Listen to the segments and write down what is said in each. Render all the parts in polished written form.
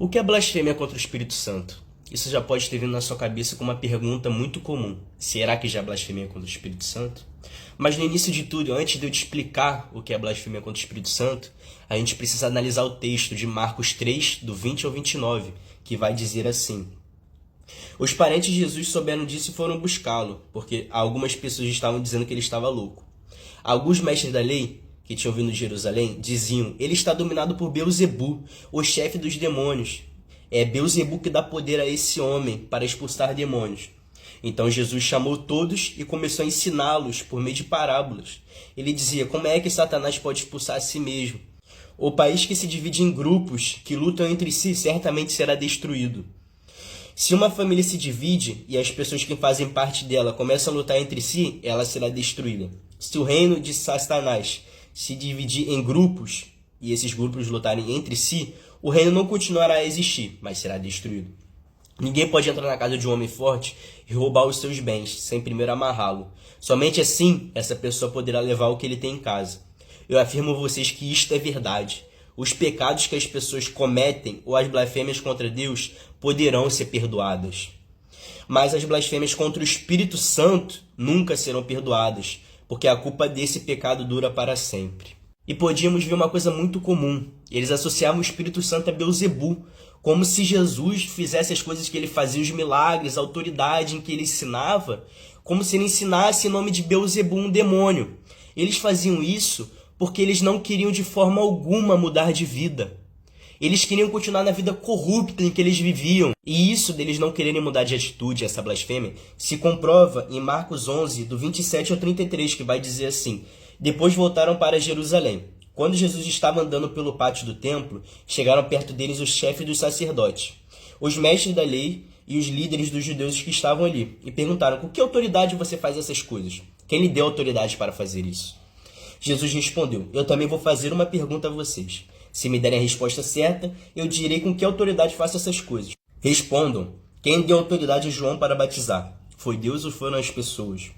O que é blasfêmia contra o Espírito Santo? Isso já pode ter vindo na sua cabeça com uma pergunta muito comum. Será que já é blasfêmia contra o Espírito Santo? Mas no início de tudo, antes de eu te explicar o que é blasfêmia contra o Espírito Santo, a gente precisa analisar o texto de Marcos 3, do 20 ao 29, que vai dizer assim: Os parentes de Jesus souberam disso e foram buscá-lo, porque algumas pessoas estavam dizendo que ele estava louco. Alguns mestres da lei, que tinham vindo de Jerusalém, diziam: ele está dominado por Beelzebu, o chefe dos demônios. É Beelzebu que dá poder a esse homem para expulsar demônios. Então Jesus chamou todos e começou a ensiná-los por meio de parábolas. Ele dizia: como é que Satanás pode expulsar a si mesmo? O país que se divide em grupos, que lutam entre si, certamente será destruído. Se uma família se divide e as pessoas que fazem parte dela começam a lutar entre si, ela será destruída. Se o reino de Satanás se dividir em grupos e esses grupos lutarem entre si, o reino não continuará a existir, mas será destruído. Ninguém pode entrar na casa de um homem forte e roubar os seus bens, sem primeiro amarrá-lo. Somente assim, essa pessoa poderá levar o que ele tem em casa. Eu afirmo a vocês que isto é verdade. Os pecados que as pessoas cometem ou as blasfêmias contra Deus poderão ser perdoadas. Mas as blasfêmias contra o Espírito Santo nunca serão perdoadas, porque a culpa desse pecado dura para sempre. E podíamos ver uma coisa muito comum. Eles associavam o Espírito Santo a Beelzebu, como se Jesus fizesse as coisas que ele fazia, os milagres, a autoridade em que ele ensinava, como se ele ensinasse em nome de Beelzebu, um demônio. Eles faziam isso porque eles não queriam de forma alguma mudar de vida. Eles queriam continuar na vida corrupta em que eles viviam. E isso deles não quererem mudar de atitude, essa blasfêmia, se comprova em Marcos 11, do 27 ao 33, que vai dizer assim: Depois voltaram para Jerusalém. Quando Jesus estava andando pelo pátio do templo, chegaram perto deles os chefes dos sacerdotes, os mestres da lei e os líderes dos judeus que estavam ali, e perguntaram: com que autoridade você faz essas coisas? Quem lhe deu autoridade para fazer isso? Jesus respondeu: eu também vou fazer uma pergunta a vocês. Se me derem a resposta certa, eu direi com que autoridade faço essas coisas. Respondam: quem deu autoridade a João para batizar? Foi Deus ou foram as pessoas?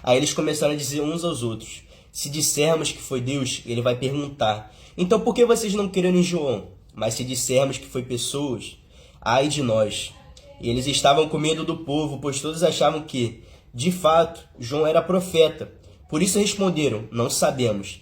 Aí eles começaram a dizer uns aos outros: se dissermos que foi Deus, ele vai perguntar: então por que vocês não creram em João? Mas se dissermos que foi pessoas, ai de nós. E eles estavam com medo do povo, pois todos achavam que, de fato, João era profeta. Por isso responderam: não sabemos.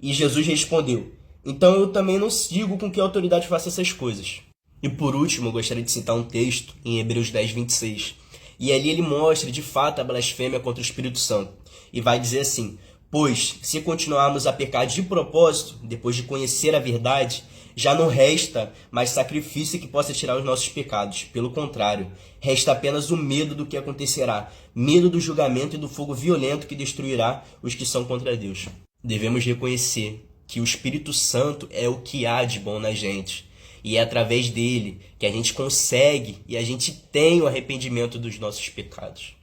E Jesus respondeu: então eu também não digo com que autoridade faço essas coisas. E por último, eu gostaria de citar um texto em Hebreus 10, 26. E ali ele mostra, de fato, a blasfêmia contra o Espírito Santo. E vai dizer assim: pois, se continuarmos a pecar de propósito, depois de conhecer a verdade, já não resta mais sacrifício que possa tirar os nossos pecados. Pelo contrário, resta apenas o medo do que acontecerá, medo do julgamento e do fogo violento que destruirá os que são contra Deus. Devemos reconhecer que o Espírito Santo é o que há de bom na gente. E é através dele que a gente consegue e a gente tem o arrependimento dos nossos pecados.